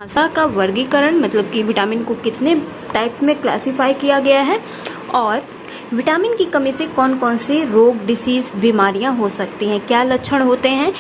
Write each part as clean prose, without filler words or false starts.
भाषा का वर्गीकरण मतलब कि विटामिन को कितने टाइप्स में क्लासिफाई किया गया है, और विटामिन की कमी से कौन कौन से रोग, डिसीज, बीमारियां हो सकती हैं, क्या लक्षण होते हैं,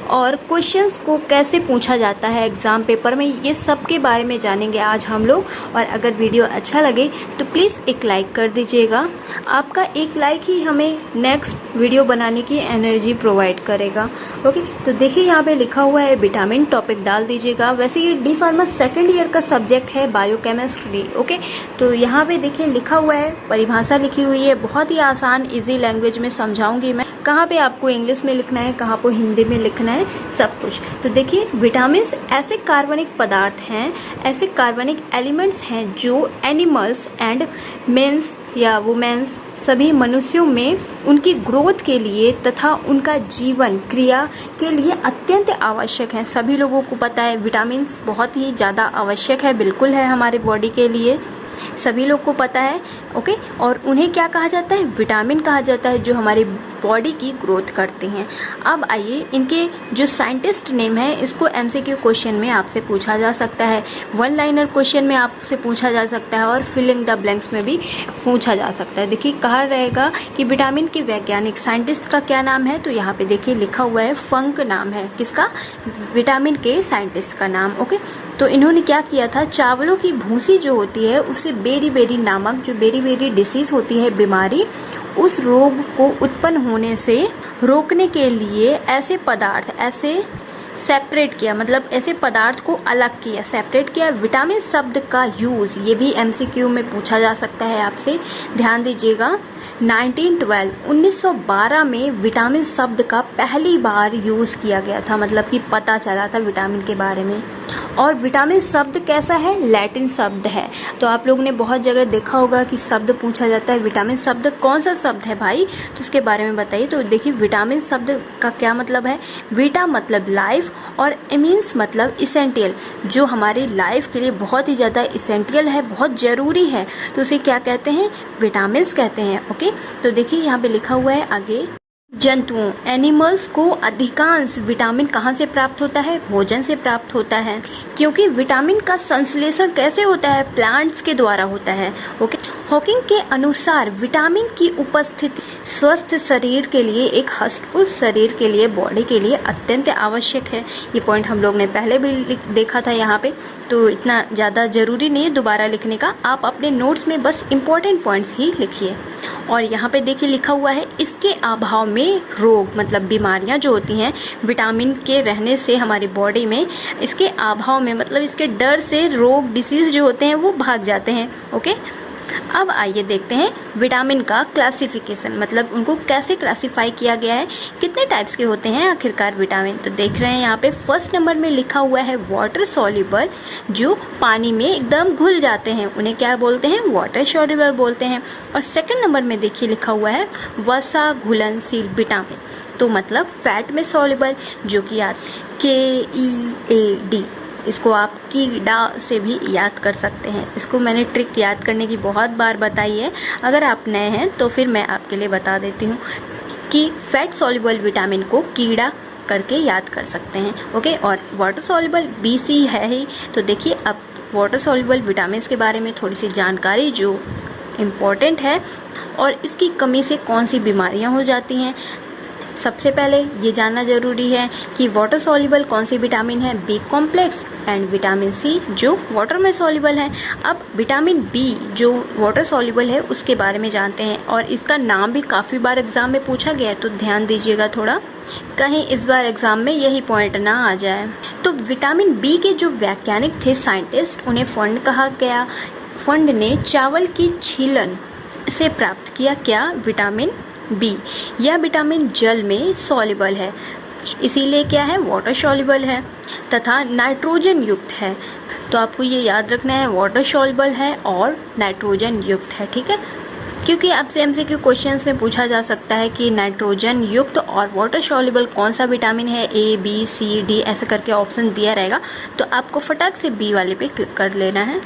और क्वेश्चंस को कैसे पूछा जाता है एग्जाम पेपर में, ये सब के बारे में जानेंगे आज हम लोग। और अगर वीडियो अच्छा लगे तो प्लीज़ एक लाइक कर दीजिएगा। आपका एक लाइक ही हमें नेक्स्ट वीडियो बनाने की एनर्जी प्रोवाइड करेगा। ओके, तो देखिए यहाँ पे लिखा हुआ है विटामिन, टॉपिक डाल दीजिएगा। वैसे ये डी फार्मा सेकेंड ईयर का सब्जेक्ट है, बायोकेमिस्ट्री। ओके, तो यहाँ पे देखिए लिखा हुआ है, परिभाषा लिखी हुई है, बहुत ही आसान इजी लैंग्वेज में समझाऊंगी मैं। कहाँ पे आपको इंग्लिश में लिखना है, कहाँ पे हिंदी में लिखना है, सब कुछ। तो देखिए विटामिन ऐसे कार्बनिक पदार्थ हैं, ऐसे कार्बनिक एलिमेंट्स हैं जो एनिमल्स एंड मेंस या वुमेन्स सभी मनुष्यों में उनकी ग्रोथ के लिए तथा उनका जीवन क्रिया के लिए अत्यंत आवश्यक है। सभी लोगों को पता है विटामिन बहुत ही ज़्यादा आवश्यक है, बिल्कुल है हमारे बॉडी के लिए, सभी लोग को पता है। ओके, और उन्हें क्या कहा जाता है, विटामिन कहा जाता है, जो हमारी बॉडी की ग्रोथ करते हैं। अब आइए इनके जो साइंटिस्ट नेम है, इसको एमसीक्यू क्वेश्चन में आपसे पूछा जा सकता है, वन लाइनर क्वेश्चन में आपसे पूछा जा सकता है, और फिलिंग द ब्लैंक्स में भी पूछा जा सकता है। देखिए कहा रहेगा कि विटामिन के वैज्ञानिक साइंटिस्ट का क्या नाम है, तो यहाँ पे देखिए लिखा हुआ है फंक नाम है, किसका, विटामिन के साइंटिस्ट का नाम। ओके, तो इन्होंने क्या किया था, चावलों की भूसी जो होती है उससे बेरी नामक जो बेरी डिसीज होती है, बीमारी, उस रोग को उत्पन्न होने से रोकने के लिए ऐसे पदार्थ, ऐसे सेपरेट किया, मतलब ऐसे पदार्थ को अलग किया, सेपरेट किया। विटामिन शब्द का यूज ये भी एमसीक्यू में पूछा जा सकता है आपसे, ध्यान दीजिएगा। 1912 में विटामिन शब्द का पहली बार यूज किया गया था, मतलब कि पता चला था विटामिन के बारे में। और विटामिन शब्द कैसा है, लैटिन शब्द है। तो आप लोगों ने बहुत जगह देखा होगा कि शब्द पूछा जाता है, विटामिन शब्द कौन सा शब्द है भाई, तो इसके बारे में बताइए। तो देखिए विटामिन शब्द का क्या मतलब है, वीटा मतलब लाइफ और एमिन्स मतलब इसेंटियल, जो हमारी लाइफ के लिए बहुत ही ज़्यादा इसेंटियल है, बहुत ज़रूरी है, तो उसे क्या कहते हैं, विटामिन कहते हैं। ओके, तो देखिए यहाँ पे लिखा हुआ है आगे, जंतुओं, एनिमल्स को अधिकांश विटामिन कहाँ से प्राप्त होता है, भोजन से प्राप्त होता है, क्योंकि विटामिन का संश्लेषण कैसे होता है, प्लांट्स के द्वारा होता है। ओके, हॉकिंग के अनुसार विटामिन की उपस्थिति स्वस्थ शरीर के लिए, एक हष्टपुष्ट शरीर के लिए, बॉडी के लिए अत्यंत आवश्यक है। ये पॉइंट हम लोग ने पहले भी देखा था यहाँ पे, तो इतना ज़्यादा जरूरी नहीं है दोबारा लिखने का, आप अपने नोट्स में बस इम्पोर्टेंट पॉइंट्स ही लिखिए। और यहाँ पे देखिए लिखा हुआ है, इसके अभाव में रोग मतलब बीमारियां जो होती हैं, विटामिन के रहने से हमारी बॉडी में, इसके अभाव में मतलब इसके डर से रोग, डिसीज जो होते हैं वो भाग जाते हैं। ओके, अब आइए देखते हैं विटामिन का क्लासिफिकेशन, मतलब उनको कैसे क्लासिफाई किया गया है, कितने टाइप्स के होते हैं आखिरकार विटामिन। तो देख रहे हैं यहाँ पे फर्स्ट नंबर में लिखा हुआ है वाटर सॉल्युबल, जो पानी में एकदम घुल जाते हैं, उन्हें क्या बोलते हैं, वाटर सॉल्युबल बोलते हैं। और सेकंड नंबर में देखिए लिखा हुआ है वसा घुलनशील विटामिन, तो मतलब फैट में सॉल्युबल, जो कि याद KEAD, इसको आप कीड़ा से भी याद कर सकते हैं। इसको मैंने ट्रिक याद करने की बहुत बार बताई है, अगर आप नए हैं तो फिर मैं आपके लिए बता देती हूँ कि फैट सॉल्युबल विटामिन को कीड़ा करके याद कर सकते हैं। ओके, और वाटर सॉल्युबल BC है ही। तो देखिए अब वाटर सॉल्युबल विटामिन के बारे में थोड़ी सी जानकारी जो इम्पोर्टेंट है, और इसकी कमी से कौन सी बीमारियाँ हो जाती हैं। सबसे पहले ये जानना जरूरी है कि वाटर सॉल्युबल कौन सी विटामिन है, B complex and vitamin C जो वाटर में सॉल्युबल है। अब विटामिन बी जो वाटर सॉल्युबल है उसके बारे में जानते हैं, और इसका नाम भी काफ़ी बार एग्जाम में पूछा गया है, तो ध्यान दीजिएगा थोड़ा, कहीं इस बार एग्जाम में यही पॉइंट ना आ जाए। तो विटामिन बी के जो वैज्ञानिक थे, साइंटिस्ट, उन्हें फंड कहा गया। फंड ने चावल की छीलन से प्राप्त किया क्या, विटामिन बी। यह विटामिन जल में सॉल्युबल है, इसीलिए क्या है, वाटर सॉल्युबल है तथा नाइट्रोजन युक्त है। तो आपको ये याद रखना है, वाटर सॉल्युबल है और नाइट्रोजन युक्त है, ठीक है, क्योंकि आपसे एमसीक्यू क्वेश्चंस में पूछा जा सकता है कि नाइट्रोजन युक्त और वाटर सॉल्युबल कौन सा विटामिन है, A B C D ऐसे करके ऑप्शन दिया रहेगा, तो आपको फटाक से बी वाले पे क्लिक कर लेना है।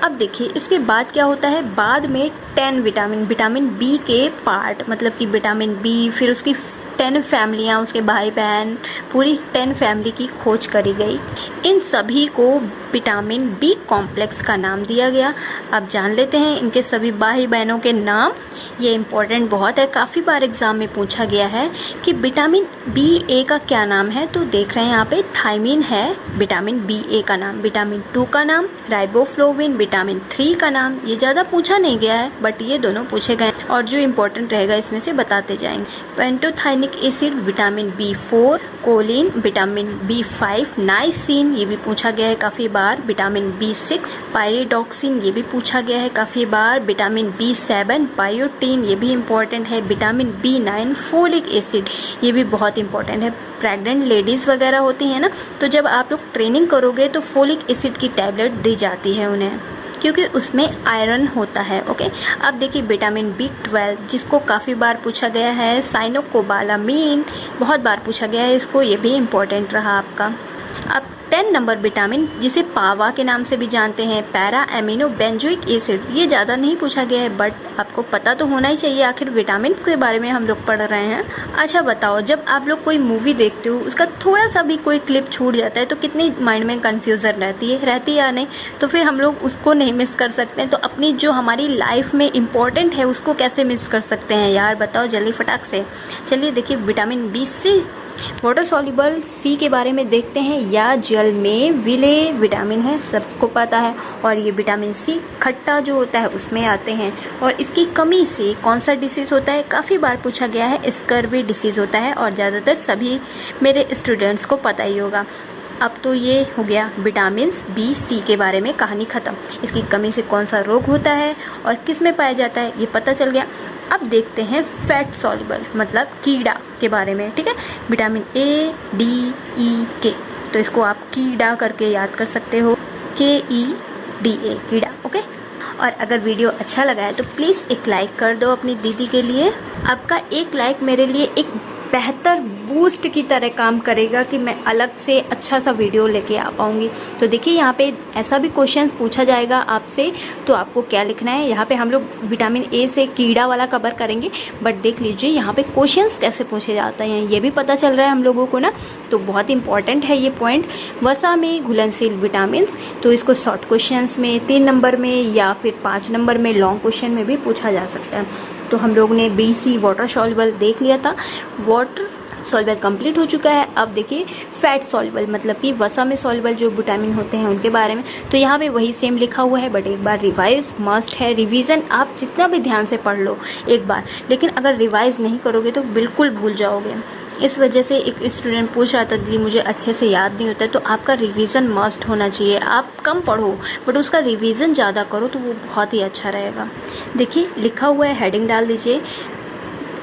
अब देखिए इसके बाद क्या होता है, बाद में 10 विटामिन बी के पार्ट, मतलब कि विटामिन बी, फिर उसकी 10 फैमिलियाँ, उसके भाई बहन, पूरी 10 फैमिली की खोज करी गई। इन सभी को विटामिन बी कॉम्प्लेक्स का नाम दिया गया। अब जान लेते हैं इनके सभी भाई बहनों के नाम। ये इम्पोर्टेंट बहुत है, काफ़ी बार एग्जाम में पूछा गया है कि विटामिन बी ए का क्या नाम है। तो देख रहे हैं यहाँ पे थायमिन है विटामिन बी ए का नाम, विटामिन 2 का नाम राइबोफ्लोविन, विटामिन 3 का नाम। ये ज़्यादा पूछा नहीं गया है बट ये दोनों पूछे गए और जो इम्पोर्टेंट रहेगा इसमें से बताते जाएंगे। Pantothenic acid vitamin B4, choline vitamin B5, niacin ये भी पूछा गया है काफ़ी बार, विटामिन B6, पायरिडॉक्सिन ये भी पूछा गया है काफ़ी बार, विटामिन B7, बायोटीन ये भी इम्पोर्टेंट है, विटामिन B9, फोलिक एसिड ये भी बहुत इंपॉर्टेंट है। प्रेग्नेंट लेडीज़ वगैरह होती हैं ना, तो जब आप लोग ट्रेनिंग करोगे तो फोलिक एसिड की टैबलेट दी जाती है उन्हें, क्योंकि उसमें आयरन होता है। ओके, अब देखिए विटामिन B12 जिसको काफ़ी बार पूछा गया है, साइनोकोबालामीन बहुत बार पूछा गया है इसको, ये भी इम्पोर्टेंट रहा आपका। अब 10 नंबर विटामिन जिसे पावा के नाम से भी जानते हैं, पैरा एमिनो बेंजोइक एसिड, ये ज़्यादा नहीं पूछा गया है बट आपको पता तो होना ही चाहिए, आखिर विटामिन के बारे में हम लोग पढ़ रहे हैं। अच्छा बताओ, जब आप लोग कोई मूवी देखते हो उसका थोड़ा सा भी कोई क्लिप छूट जाता है तो कितनी माइंड में कन्फ्यूज़न रहती है या नहीं, तो फिर हम लोग उसको नहीं मिस कर सकते हैं। तो अपनी जो हमारी लाइफ में इम्पोर्टेंट है उसको कैसे मिस कर सकते हैं यार, बताओ जल्दी फटाक से। चलिए देखिए विटामिन B6 वाटर सॉल्युबल, सी के बारे में देखते हैं। या जल में विले विटामिन है, सबको पता है, और ये विटामिन सी खट्टा जो होता है उसमें आते हैं। और इसकी कमी से कौन सा डिसीज़ होता है, काफ़ी बार पूछा गया है, स्कर्वी डिसीज़ होता है और ज़्यादातर सभी मेरे स्टूडेंट्स को पता ही होगा। अब तो ये हो गया विटामिन B, C के बारे में कहानी ख़त्म। इसकी कमी से कौन सा रोग होता है और किस में पाया जाता है ये पता चल गया। अब देखते हैं फैट सॉल्युबल मतलब कीड़ा के बारे में, ठीक है। Vitamin A, D, E, K, तो इसको आप कीड़ा करके याद कर सकते हो, KEDA कीड़ा, ओके। और अगर वीडियो अच्छा लगा है तो प्लीज़ एक लाइक कर दो अपनी दीदी के लिए। आपका एक लाइक मेरे लिए एक बेहतर बूस्ट की तरह काम करेगा कि मैं अलग से अच्छा सा वीडियो लेके आ पाऊँगी। तो देखिए यहाँ पे ऐसा भी क्वेश्चन पूछा जाएगा आपसे, तो आपको क्या लिखना है। यहाँ पे हम लोग विटामिन ए से कीड़ा वाला कवर करेंगे, बट देख लीजिए यहाँ पे क्वेश्चंस कैसे पूछे जाते हैं ये भी पता चल रहा है हम लोगों को ना, तो बहुत इंपॉर्टेंट है ये पॉइंट। वसा में घुलनशील विटामिन, तो इसको शॉर्ट क्वेश्चन में 3 नंबर में या फिर 5 नंबर में लॉन्ग क्वेश्चन में भी पूछा जा सकता है। तो हम लोग ने BC वाटर सॉल्युबल देख लिया था, वाटर सॉल्युबल कंप्लीट हो चुका है। अब देखिए फैट सॉल्युबल मतलब कि वसा में सॉल्युबल जो विटामिन होते हैं उनके बारे में। तो यहाँ पे वही सेम लिखा हुआ है बट एक बार रिवाइज मस्ट है। रिवीजन आप जितना भी ध्यान से पढ़ लो एक बार, लेकिन अगर रिवाइज नहीं करोगे तो बिल्कुल भूल जाओगे। इस वजह से एक स्टूडेंट पूछ रहा था दीदी मुझे अच्छे से याद नहीं होता है, तो आपका रिवीजन मस्ट होना चाहिए। आप कम पढ़ो बट उसका रिवीजन ज़्यादा करो तो वो बहुत ही अच्छा रहेगा। देखिए लिखा हुआ है, हेडिंग डाल दीजिए।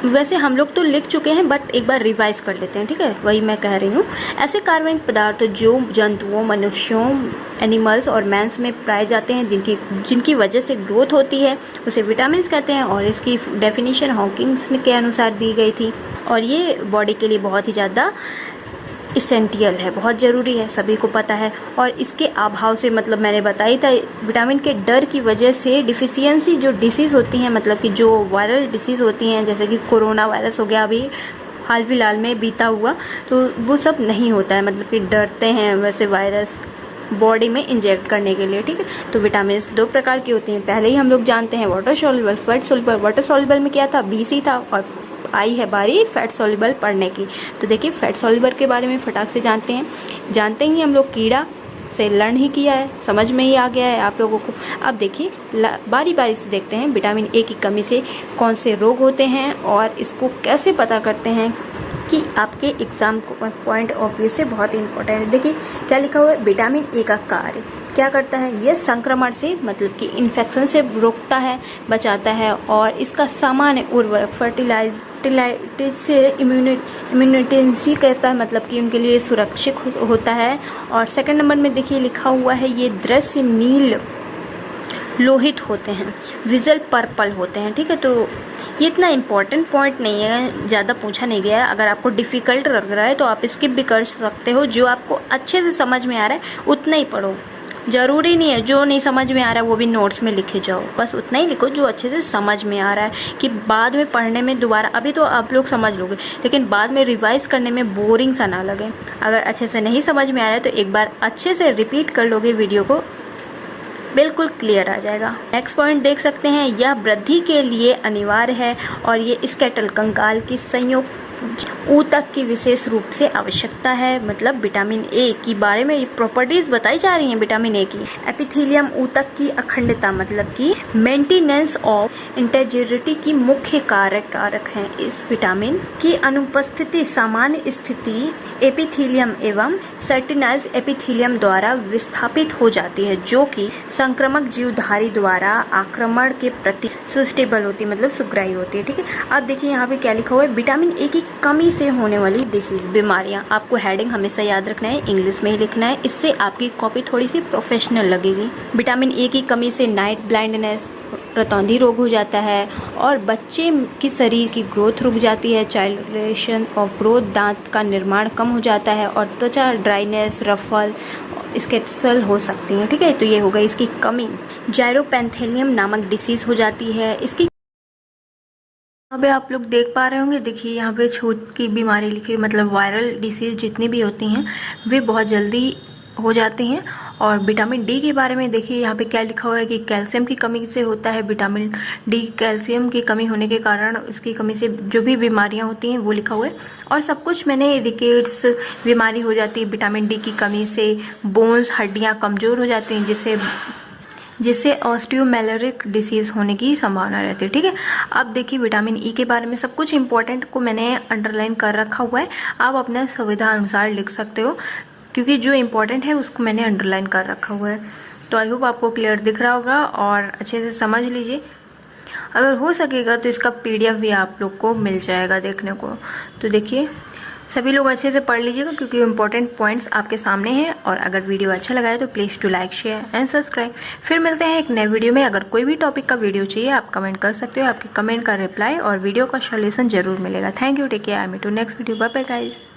वैसे हम लोग तो लिख चुके हैं बट एक बार रिवाइज कर लेते हैं, ठीक है, वही मैं कह रही हूँ। ऐसे कार्बनिक पदार्थ जो जंतुओं, मनुष्यों, एनिमल्स और मैंस में पाए जाते हैं जिनकी वजह से ग्रोथ होती है उसे विटामिन कहते हैं, और इसकी डेफिनेशन हॉकिंग्स के अनुसार दी गई थी। और ये बॉडी के लिए बहुत ही ज़्यादा इसेंटियल है, बहुत ज़रूरी है, सभी को पता है। और इसके अभाव से मतलब मैंने बताई था विटामिन के डर की वजह से डिफिशियंसी जो डिसीज़ होती हैं, मतलब कि जो वायरल डिसीज़ होती हैं जैसे कि कोरोना वायरस हो गया अभी हाल फिलहाल में बीता हुआ, तो वो सब नहीं होता है, मतलब कि डरते हैं वैसे वायरस बॉडी में इंजेक्ट करने के लिए, ठीक है। तो विटामिन 2 प्रकार की होती हैं, पहले ही हम लोग जानते हैं water soluble, fat soluble. Water soluble में क्या था, BC था, और आई है बारी फैट सॉल्युबल पढ़ने की। तो देखिए फैट सॉल्युबल के बारे में फटाक से जानते ही हम लोग कीड़ा से लर्न ही किया है, समझ में ही आ गया है आप लोगों को। अब देखिए बारी बारी से देखते हैं विटामिन A की कमी से कौन से रोग होते हैं और इसको कैसे पता करते हैं कि आपके एग्जाम पॉइंट ऑफ व्यू से बहुत इंपॉर्टेंट है। देखिए क्या लिखा हुआ है, विटामिन A का कार्य क्या करता है, यह संक्रमण से मतलब कि इन्फेक्शन से रोकता है, बचाता है, और इसका सामान्य उर्वरक फर्टिलाइटिस से इम्यूनिटेंसी कहता है, मतलब कि उनके लिए सुरक्षित होता है। और सेकंड नंबर में देखिए लिखा हुआ है ये दृश्य नील लोहित होते हैं, विजुअल पर्पल होते हैं, ठीक है। तो ये इतना इम्पोर्टेंट पॉइंट नहीं है, ज़्यादा पूछा नहीं गया है। अगर आपको डिफ़िकल्ट लग रहा है तो आप स्किप भी कर सकते हो, जो आपको अच्छे से समझ में आ रहा है उतना ही पढ़ो, ज़रूरी नहीं है जो नहीं समझ में आ रहा है वो भी नोट्स में लिखे जाओ, बस उतना ही लिखो जो अच्छे से समझ में आ रहा है, कि बाद में पढ़ने में दोबारा, अभी तो आप लोग समझ लोगे लेकिन बाद में रिवाइज करने में बोरिंग सा ना लगे। अगर अच्छे से नहीं समझ में आ रहा है तो एक बार अच्छे से रिपीट कर लोगे वीडियो को, बिल्कुल क्लियर आ जाएगा। नेक्स्ट पॉइंट देख सकते हैं, यह वृद्धि के लिए अनिवार्य है और ये स्केटल कंकाल की संयुक्त ऊतक की विशेष रूप से आवश्यकता है। मतलब विटामिन ए की बारे में प्रॉपर्टीज बताई जा रही हैं विटामिन ए की। एपिथेलियम ऊतक की अखंडता मतलब कि मेंटेनेंस ऑफ इंटेग्रिटी की मुख्य कारक हैं। इस विटामिन की अनुपस्थिति सामान्य स्थिति एपिथेलियम एवं सर्टिनाइज एपिथेलियम द्वारा विस्थापित हो जाती है, जो कि संक्रामक जीवधारी द्वारा आक्रमण के प्रति सुस्टेबल होती है, मतलब सुग्राही होती है। ठीक है, अब देखिए यहाँ पे क्या लिखा हुआ है, विटामिन ए की कमी से होने वाली डिसीज बीमारियां। आपको हेडिंग हमेशा याद रखना है, इंग्लिश में ही लिखना है, इससे आपकी कॉपी थोड़ी सी प्रोफेशनल लगेगी। विटामिन ए की कमी से नाइट ब्लाइंडनेस, रतौंधी रोग हो जाता है और बच्चे की शरीर की ग्रोथ रुक जाती है, चाइल्ड ड्यूरेशन ऑफ ग्रोथ, दांत का निर्माण कम हो जाता है और त्वचा ड्राइनेस, रफल, स्केटसल हो सकती है। ठीक है, तो ये हो गई इसकी कमी। जायरोपेंथेलियम नामक डिसीज हो जाती है। इसकी यहाँ पे आप लोग देख पा रहे होंगे, देखिए यहाँ पे छूत की बीमारी लिखी हुई, मतलब वायरल डिसीज जितनी भी होती हैं वे बहुत जल्दी हो जाती हैं। और विटामिन डी के बारे में देखिए यहाँ पे क्या लिखा हुआ है कि कैल्शियम की कमी से होता है विटामिन डी। कैल्शियम की कमी होने के कारण इसकी कमी से जो भी बीमारियां होती हैं वो लिखा हुआ है। और सब कुछ मैंने रिकेट्स बीमारी हो जाती है विटामिन डी की कमी से, बोन्स हड्डियाँ कमज़ोर हो जाती हैं जिससे ऑस्टियोमेलेरिक डिसीज होने की संभावना रहती है। ठीक है, अब देखिए विटामिन ई के बारे में सब कुछ इंपॉर्टेंट को मैंने अंडरलाइन कर रखा हुआ है, आप अपने सुविधा अनुसार लिख सकते हो, क्योंकि जो इम्पोर्टेंट है उसको मैंने अंडरलाइन कर रखा हुआ है। तो आई होप आपको क्लियर दिख रहा होगा और अच्छे से समझ लीजिए। अगर हो सकेगा तो इसका PDF भी आप लोग को मिल जाएगा देखने को। तो देखिए सभी लोग अच्छे से पढ़ लीजिएगा क्योंकि इम्पोर्टेंट पॉइंट्स आपके सामने हैं। और अगर वीडियो अच्छा लगा है तो please to like, share and subscribe. फिर मिलते हैं एक नए वीडियो में। अगर कोई भी टॉपिक का वीडियो चाहिए आप कमेंट कर सकते हो, आपके कमेंट का रिप्लाई और वीडियो का सॉल्यूशन जरूर मिलेगा। Thank you, take care, I meet to next video, bye bye guys.